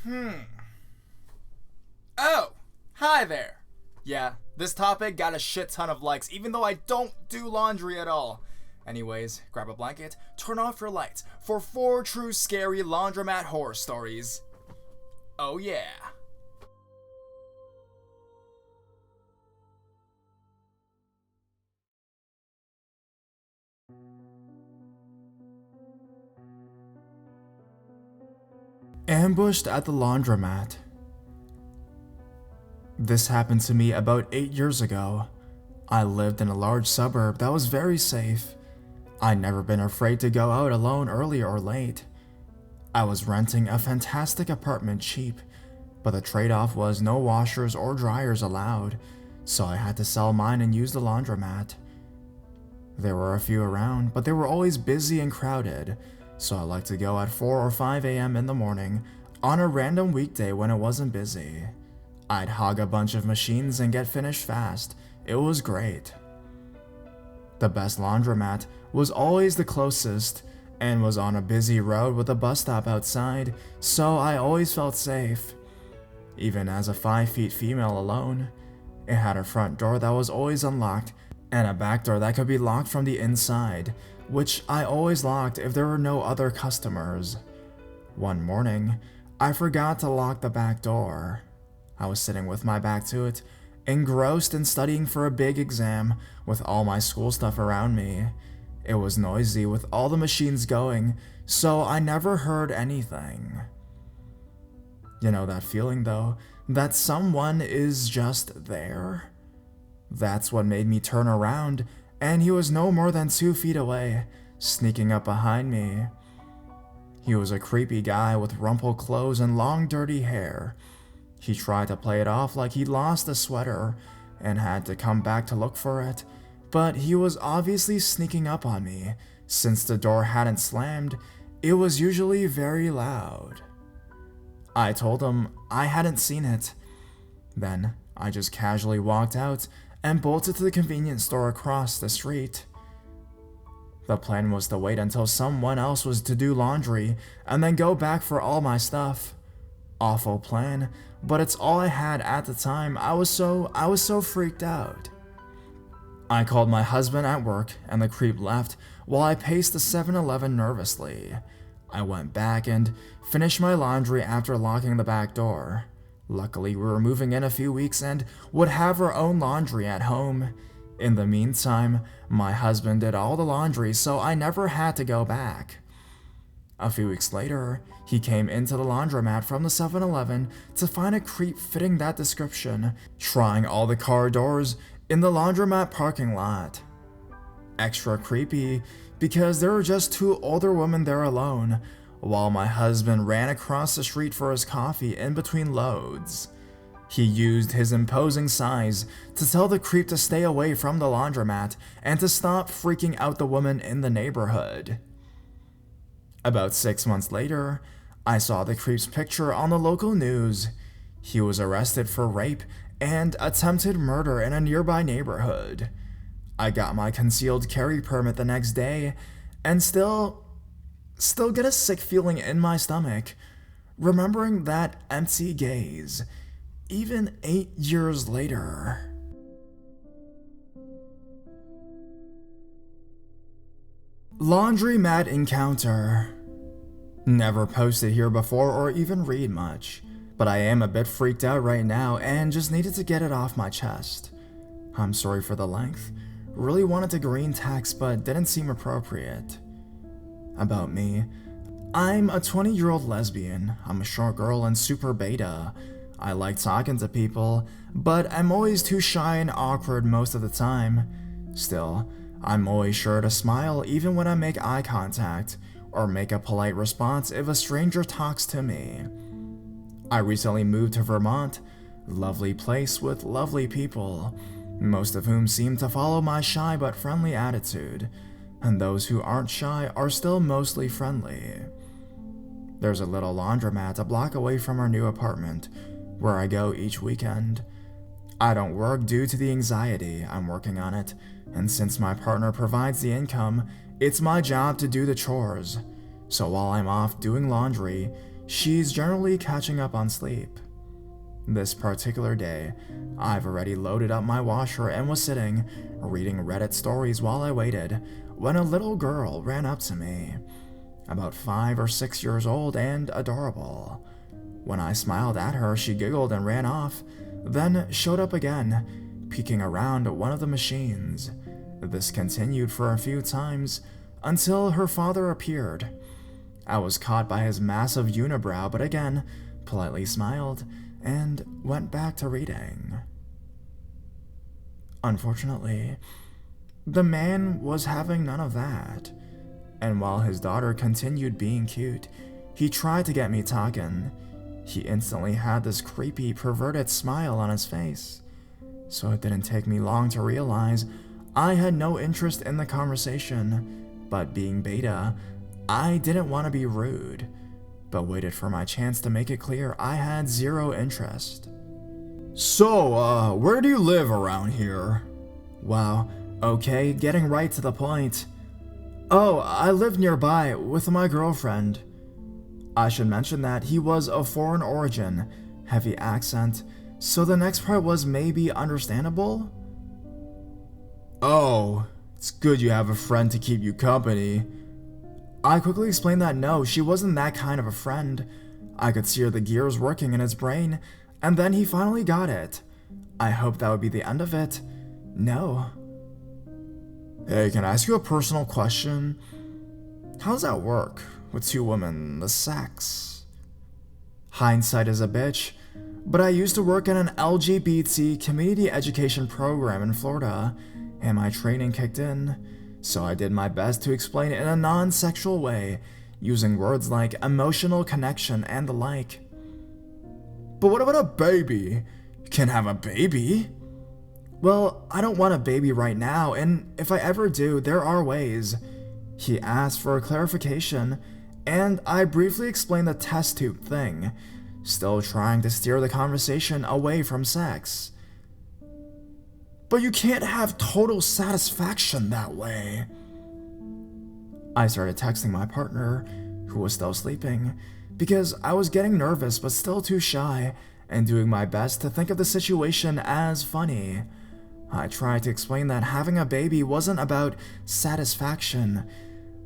Oh, hi there. Yeah, this topic got a shit ton of likes, even though I don't do laundry at all. Anyways, grab a blanket, turn off your lights for 4 true scary laundromat horror stories. Oh yeah. Ambushed at the laundromat. This happened to me about 8 years ago. I lived in a large suburb that was very safe. I'd never been afraid to go out alone early or late. I was renting a fantastic apartment cheap, but the trade-off was no washers or dryers allowed, so I had to sell mine and use the laundromat. There were a few around, but they were always busy and crowded, so I liked to go at 4 or 5 a.m. in the morning on a random weekday when it wasn't busy. I'd hog a bunch of machines and get finished fast. It was great. The best laundromat was always the closest and was on a busy road with a bus stop outside, so I always felt safe. Even as a 5 feet female alone, it had a front door that was always unlocked and a back door that could be locked from the inside, which I always locked if there were no other customers. One morning, I forgot to lock the back door. I was sitting with my back to it, engrossed in studying for a big exam with all my school stuff around me. It was noisy with all the machines going, so I never heard anything. You know that feeling though, that someone is just there? That's what made me turn around, and he was no more than 2 feet away, sneaking up behind me. He was a creepy guy with rumpled clothes and long dirty hair. He tried to play it off like he'd lost a sweater and had to come back to look for it, but he was obviously sneaking up on me. Since the door hadn't slammed, it was usually very loud. I told him I hadn't seen it. Then I just casually walked out and bolted to the convenience store across the street. The plan was to wait until someone else was to do laundry and then go back for all my stuff. Awful plan, but it's all I had at the time. I was so freaked out. I called my husband at work and the creep left while I paced the 7-Eleven nervously. I went back and finished my laundry after locking the back door. Luckily, we were moving in a few weeks and would have our own laundry at home. In the meantime, my husband did all the laundry, so I never had to go back. A few weeks later, he came into the laundromat from the 7-Eleven to find a creep fitting that description, trying all the car doors in the laundromat parking lot. Extra creepy because there were just 2 older women there alone, while my husband ran across the street for his coffee in between loads. He used his imposing size to tell the creep to stay away from the laundromat and to stop freaking out the woman in the neighborhood. About 6 months later, I saw the creep's picture on the local news. He was arrested for rape and attempted murder in a nearby neighborhood. I got my concealed carry permit the next day and still get a sick feeling in my stomach, remembering that empty gaze, even 8 years later. Laundromat encounter. Never posted here before or even read much, but I am a bit freaked out right now and just needed to get it off my chest. I'm sorry for the length. Really wanted to green text but didn't seem appropriate. About me. I'm a 20-year-old lesbian. I'm a short girl and super beta. I like talking to people, but I'm always too shy and awkward most of the time. Still, I'm always sure to smile even when I make eye contact, or make a polite response if a stranger talks to me. I recently moved to Vermont, lovely place with lovely people, most of whom seem to follow my shy but friendly attitude, and those who aren't shy are still mostly friendly. There's a little laundromat a block away from our new apartment, where I go each weekend. I don't work due to the anxiety. I'm working on it, and since my partner provides the income, it's my job to do the chores. So while I'm off doing laundry, she's generally catching up on sleep. This particular day, I've already loaded up my washer and was sitting, reading Reddit stories while I waited, when a little girl ran up to me, about 5 or 6 years old and adorable. When I smiled at her, she giggled and ran off, then showed up again, peeking around one of the machines. This continued for a few times, until her father appeared. I was caught by his massive unibrow, but again, politely smiled, and went back to reading. Unfortunately, the man was having none of that, and while his daughter continued being cute, he tried to get me talking. He instantly had this creepy, perverted smile on his face, so it didn't take me long to realize I had no interest in the conversation, but being beta, I didn't want to be rude, but waited for my chance to make it clear I had zero interest. So, where do you live around here? Wow, okay, getting right to the point. Oh, I live nearby with my girlfriend. I should mention that he was of foreign origin, heavy accent, so the next part was maybe understandable? Oh, it's good you have a friend to keep you company. I quickly explained that no, she wasn't that kind of a friend. I could see the gears working in his brain, and then he finally got it. I hoped that would be the end of it. No. Hey, can I ask you a personal question? How does that work with two women, the sex? Hindsight is a bitch, but I used to work in an LGBT community education program in Florida, and my training kicked in. So I did my best to explain it in a non-sexual way, using words like emotional connection and the like. But what about a baby? You can't have a baby. Well, I don't want a baby right now, and if I ever do, there are ways. He asked for a clarification, and I briefly explained the test tube thing, still trying to steer the conversation away from sex. But you can't have total satisfaction that way. I started texting my partner, who was still sleeping, because I was getting nervous but still too shy, and doing my best to think of the situation as funny. I tried to explain that having a baby wasn't about satisfaction,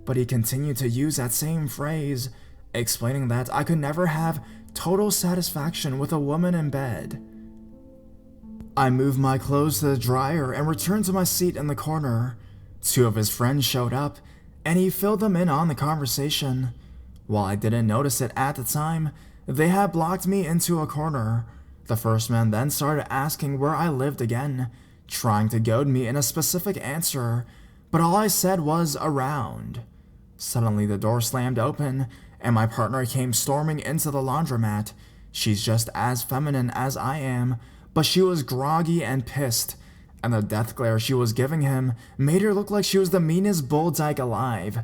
but he continued to use that same phrase, explaining that I could never have total satisfaction with a woman in bed. I moved my clothes to the dryer and returned to my seat in the corner. Two of his friends showed up, and he filled them in on the conversation. While I didn't notice it at the time, they had blocked me into a corner. The first man then started asking where I lived again, trying to goad me in a specific answer, but all I said was around. Suddenly the door slammed open, and my partner came storming into the laundromat. She's just as feminine as I am, but she was groggy and pissed, and the death glare she was giving him made her look like she was the meanest bull dyke alive.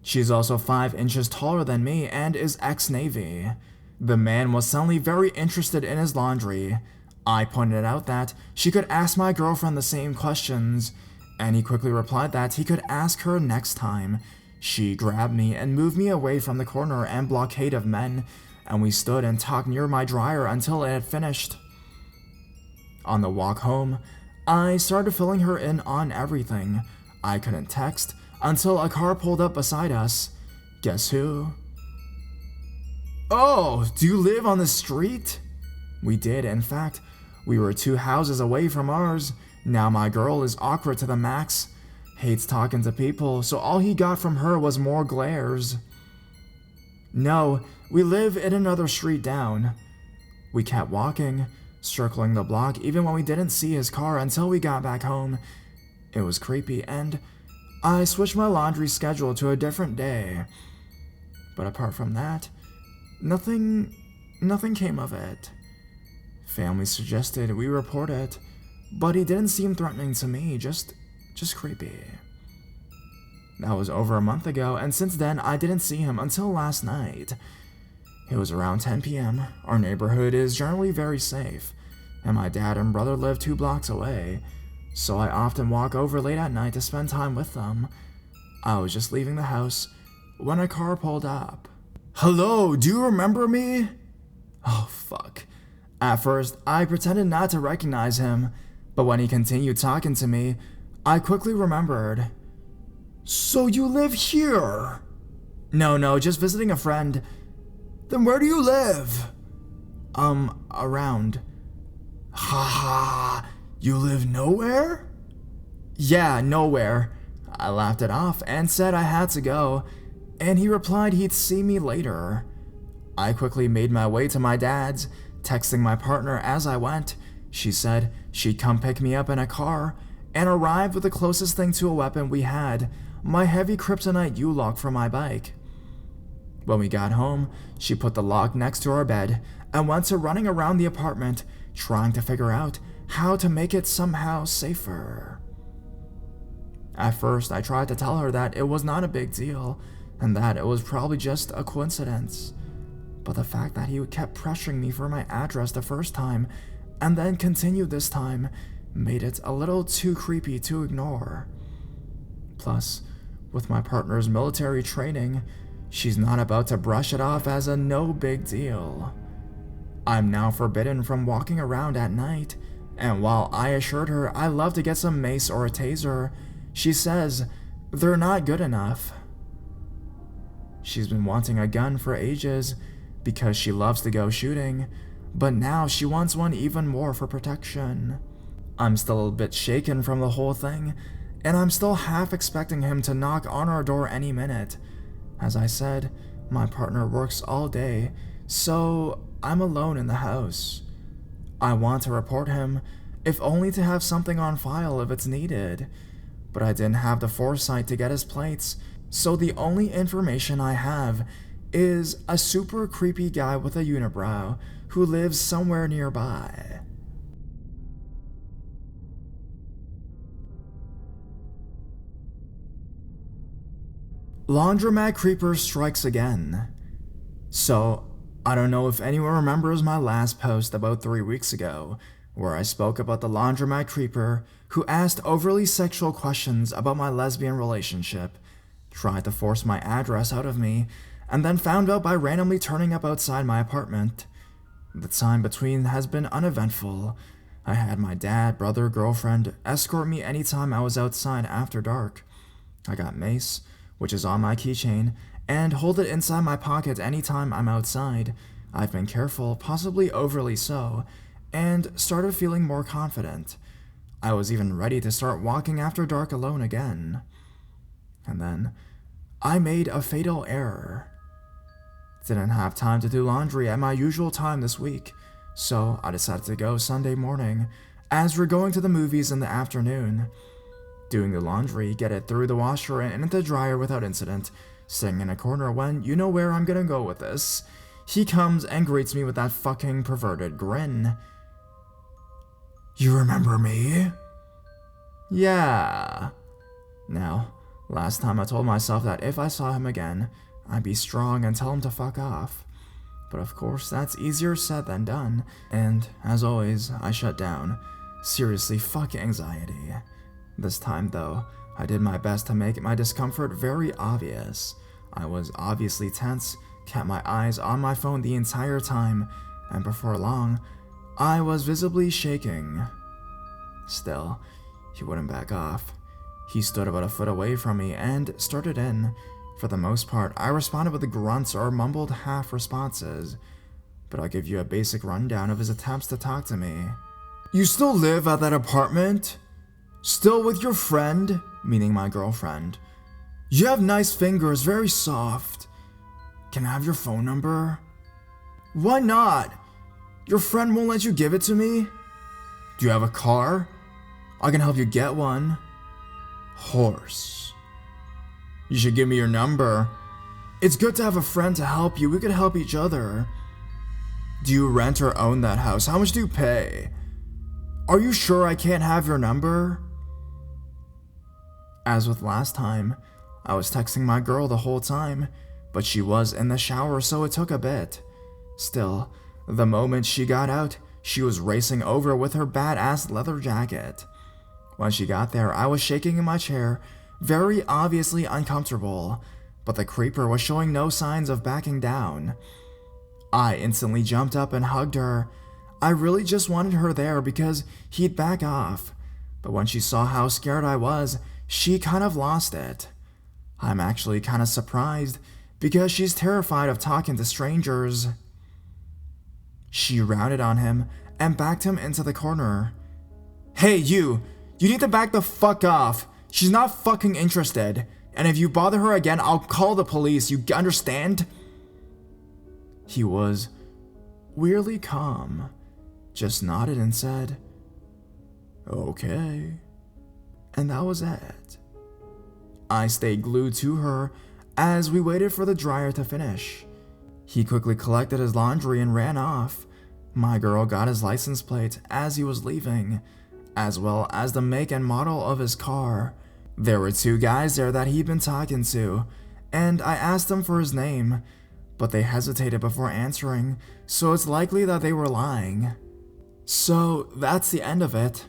She's also 5 inches taller than me and is ex-Navy. The man was suddenly very interested in his laundry. I pointed out that she could ask my girlfriend the same questions, and he quickly replied that he could ask her next time. She grabbed me and moved me away from the corner and blockade of men, and we stood and talked near my dryer until it had finished. On the walk home, I started filling her in on everything. I couldn't text until a car pulled up beside us. Guess who? Oh, do you live on the street? We did, in fact. We were 2 houses away from ours. Now my girl is awkward to the max. Hates talking to people, so all he got from her was more glares. No, we live in another street down. We kept walking, circling the block even when we didn't see his car until we got back home. It was creepy, and I switched my laundry schedule to a different day. But apart from that, nothing came of it. Family suggested we report it, but he didn't seem threatening to me, just creepy. That was over a month ago, and since then I didn't see him until last night. It was around 10 p.m. Our neighborhood is generally very safe, and my dad and brother live 2 blocks away, so I often walk over late at night to spend time with them. I was just leaving the house when a car pulled up. Hello, do you remember me? Oh, fuck. At first, I pretended not to recognize him, but when he continued talking to me, I quickly remembered. So you live here? No, just visiting a friend. Then where do you live? Around. Haha, you live nowhere? Yeah, nowhere. I laughed it off and said I had to go, and he replied he'd see me later. I quickly made my way to my dad's, texting my partner as I went. She said she'd come pick me up in a car, and arrived with the closest thing to a weapon we had, my heavy kryptonite U-lock for my bike. When we got home, she put the lock next to our bed and went to running around the apartment, trying to figure out how to make it somehow safer. At first, I tried to tell her that it was not a big deal, and that it was probably just a coincidence. But the fact that he kept pressuring me for my address the first time, and then continued this time, made it a little too creepy to ignore. Plus, with my partner's military training, she's not about to brush it off as a no big deal. I'm now forbidden from walking around at night, and while I assured her I love to get some mace or a taser, she says they're not good enough. She's been wanting a gun for ages because she loves to go shooting, but now she wants one even more for protection. I'm still a bit shaken from the whole thing, and I'm still half expecting him to knock on our door any minute. As I said, my partner works all day, so I'm alone in the house. I want to report him, if only to have something on file if it's needed, but I didn't have the foresight to get his plates, so the only information I have is a super creepy guy with a unibrow who lives somewhere nearby. Laundromat Creeper strikes again. So, I don't know if anyone remembers my last post about 3 weeks ago, where I spoke about the Laundromat Creeper who asked overly sexual questions about my lesbian relationship, tried to force my address out of me, and then found out by randomly turning up outside my apartment. The time between has been uneventful. I had my dad, brother, girlfriend escort me anytime I was outside after dark. I got mace, which is on my keychain, and hold it inside my pocket anytime I'm outside. I've been careful, possibly overly so, and started feeling more confident. I was even ready to start walking after dark alone again. And then, I made a fatal error. Didn't have time to do laundry at my usual time this week, so I decided to go Sunday morning, as we're going to the movies in the afternoon. Doing the laundry, get it through the washer and into the dryer without incident, sitting in a corner when you know where I'm gonna go with this. He comes and greets me with that fucking perverted grin. You remember me? Yeah. Now, last time I told myself that if I saw him again, I'd be strong and tell him to fuck off. But of course, that's easier said than done, and as always, I shut down. Seriously, fuck anxiety. This time, though, I did my best to make my discomfort very obvious. I was obviously tense, kept my eyes on my phone the entire time, and before long, I was visibly shaking. Still, he wouldn't back off. He stood about a foot away from me and started in. For the most part, I responded with grunts or mumbled half-responses, but I'll give you a basic rundown of his attempts to talk to me. You still live at that apartment? Still with your friend? Meaning my girlfriend. You have nice fingers, very soft. Can I have your phone number? Why not? Your friend won't let you give it to me? Do you have a car? I can help you get one. Horse. You should give me your number. It's good to have a friend to help you. We could help each other. Do you rent or own that house? How much do you pay? Are you sure I can't have your number? As with last time, I was texting my girl the whole time, but she was in the shower, so it took a bit. Still, the moment she got out, she was racing over with her badass leather jacket. When she got there, I was shaking in my chair, very obviously uncomfortable. but the creeper was showing no signs of backing down. I instantly jumped up and hugged her. I really just wanted her there because he'd back off, but when she saw how scared I was, she kind of lost it. I'm actually kind of surprised because she's terrified of talking to strangers. She rounded on him and backed him into the corner. "Hey, you need to back the fuck off. She's not fucking interested. And if you bother her again, I'll call the police, you understand?" He was weirdly calm, just nodded and said, "Okay." And that was it. I stayed glued to her as we waited for the dryer to finish. He quickly collected his laundry and ran off. My girl got his license plate as he was leaving, as well as the make and model of his car. There were 2 guys there that he'd been talking to, and I asked them for his name, but they hesitated before answering, so it's likely that they were lying. So that's the end of it.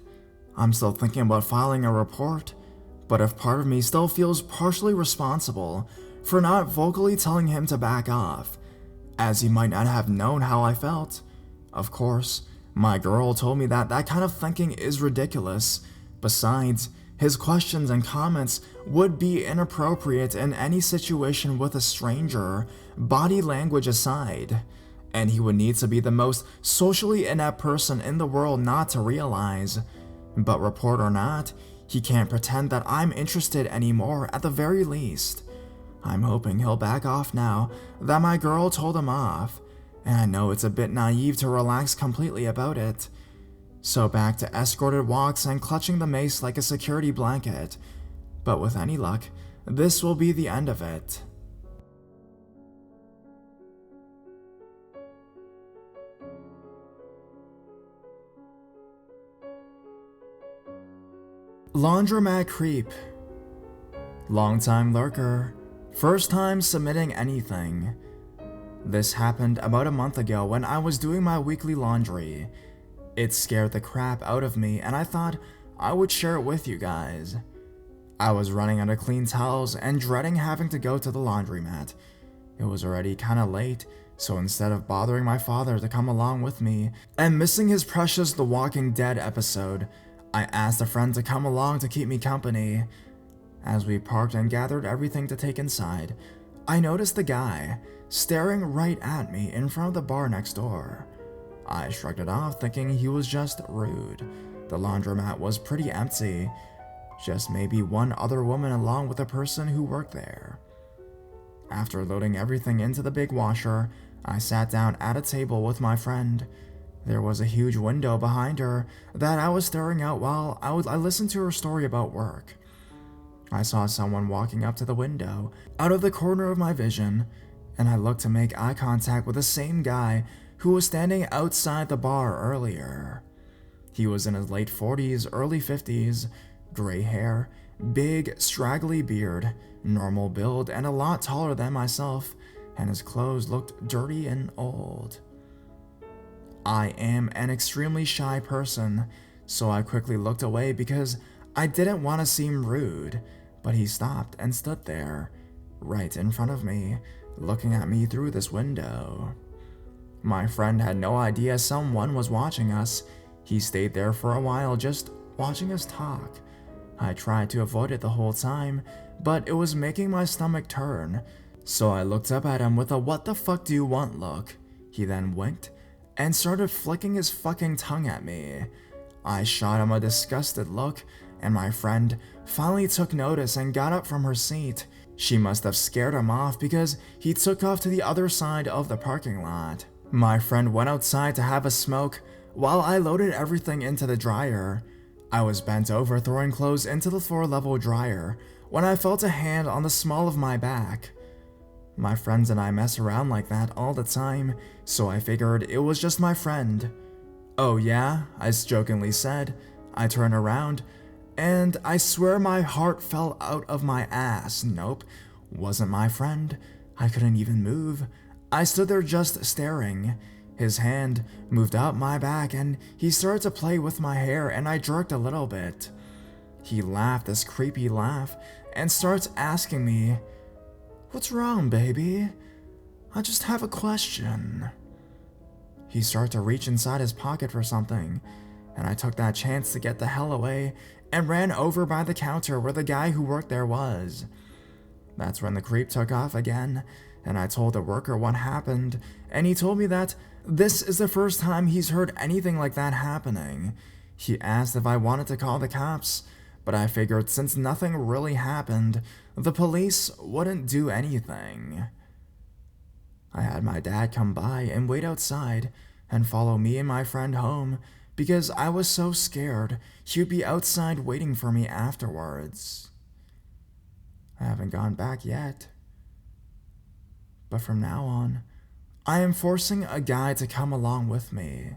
I'm still thinking about filing a report, but if part of me still feels partially responsible for not vocally telling him to back off, as he might not have known how I felt. Of course, my girl told me that that kind of thinking is ridiculous. Besides, his questions and comments would be inappropriate in any situation with a stranger, body language aside, and he would need to be the most socially inept person in the world not to realize. But report or not, he can't pretend that I'm interested anymore at the very least. I'm hoping he'll back off now that my girl told him off, and I know it's a bit naive to relax completely about it. So back to escorted walks and clutching the mace like a security blanket. But with any luck, this will be the end of it. Laundromat creep. Longtime lurker. First time submitting anything. This happened about a month ago when I was doing my weekly laundry. It scared the crap out of me and I thought I would share it with you guys. I was running out of clean towels and dreading having to go to the laundromat. It was already kinda late, so instead of bothering my father to come along with me and missing his precious The Walking Dead episode, I asked a friend to come along to keep me company. As we parked and gathered everything to take inside, I noticed the guy staring right at me in front of the bar next door. I shrugged it off, thinking he was just rude. The laundromat was pretty empty, just maybe one other woman along with a person who worked there. After loading everything into the big washer, I sat down at a table with my friend. There was a huge window behind her that I was staring out while I listened to her story about work. I saw someone walking up to the window out of the corner of my vision, and I looked to make eye contact with the same guy who was standing outside the bar earlier. He was in his late 40s, early 50s, gray hair, big, straggly beard, normal build, and a lot taller than myself, and his clothes looked dirty and old. I am an extremely shy person, so I quickly looked away because I didn't want to seem rude, but he stopped and stood there, right in front of me, looking at me through this window. My friend had no idea someone was watching us. He stayed there for a while just watching us talk. I tried to avoid it the whole time, but it was making my stomach turn, so I looked up at him with a "what the fuck do you want" look. He then winked and started flicking his fucking tongue at me. I shot him a disgusted look, and my friend finally took notice and got up from her seat. She must have scared him off because he took off to the other side of the parking lot. My friend went outside to have a smoke while I loaded everything into the dryer. I was bent over throwing clothes into the floor-level dryer when I felt a hand on the small of my back. My friends and I mess around like that all the time, so I figured it was just my friend. "Oh yeah?" I jokingly said. I turned around, and I swear my heart fell out of my ass. Nope, wasn't my friend. I couldn't even move. I stood there just staring. His hand moved up my back and he started to play with my hair, and I jerked a little bit. He laughed this creepy laugh and starts asking me, What's wrong, baby? I just have a question. He started to reach inside his pocket for something, and I took that chance to get the hell away and ran over by the counter where the guy who worked there was. That's when the creep took off again, and I told the worker what happened, and he told me that this is the first time he's heard anything like that happening. He asked if I wanted to call the cops, but I figured since nothing really happened, the police wouldn't do anything. I had my dad come by and wait outside and follow me and my friend home because I was so scared he would be outside waiting for me afterwards. I haven't gone back yet. But from now on, I am forcing a guy to come along with me.